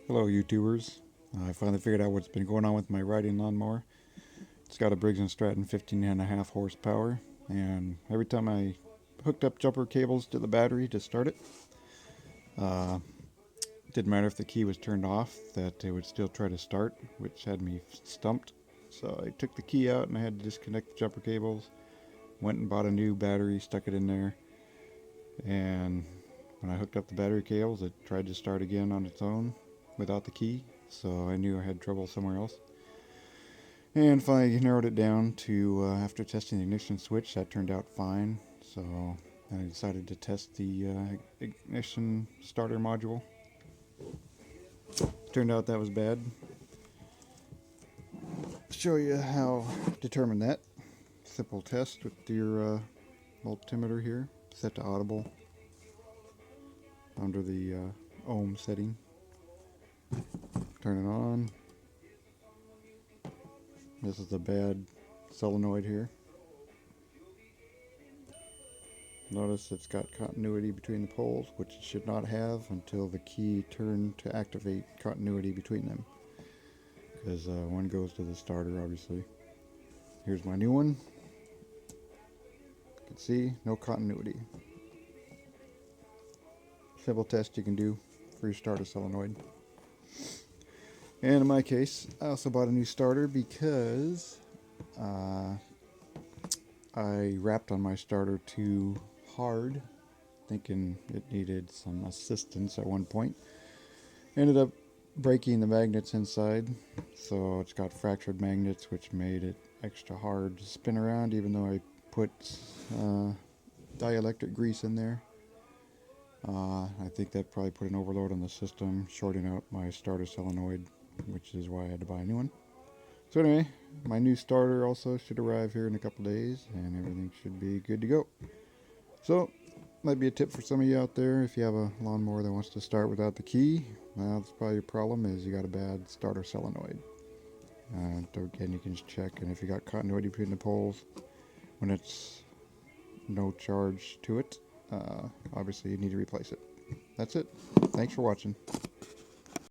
Hello YouTubers. I finally figured out what's been going on with my riding lawnmower. It's got a Briggs & Stratton 15.5 horsepower, and every time I hooked up jumper cables to the battery to start it, uh, it didn't matter if the key was turned off, that it would still try to start, which had me stumped. So I took the key out and I had to disconnect the jumper cables, went and bought a new battery, stuck it in there, and when I hooked up the battery cables it tried to start again on its own without the key, so I knew I had trouble somewhere else. And finally narrowed it down to, after testing the ignition switch, that turned out fine. So I decided to test the ignition starter module. Turned out that was bad. Show you how to determine that. Simple test with your multimeter here, set to Audible under the ohm setting. Turn it on. This is a bad solenoid here. Notice it's got continuity between the poles, which it should not have until the key turned to activate continuity between them. Because one goes to the starter, obviously. Here's my new one. You can see, no continuity. Simple test you can do for your starter solenoid. And in my case, I also bought a new starter because I rapped on my starter too hard, thinking it needed some assistance at one point. Ended up breaking the magnets inside, so it's got fractured magnets, which made it extra hard to spin around, even though I put dielectric grease in there. I think that probably put an overload on the system, shorting out my starter solenoid, which is why I had to buy a new one. So anyway, my new starter also should arrive here in a couple days, and everything should be good to go. So, might be a tip for some of you out there. If you have a lawnmower that wants to start without the key, well, that's probably your problem, is you got a bad starter solenoid. Again, you can just check, and if you got continuity between the poles when it's no charge to it, obviously you need to replace it. That's it. Thanks for watching.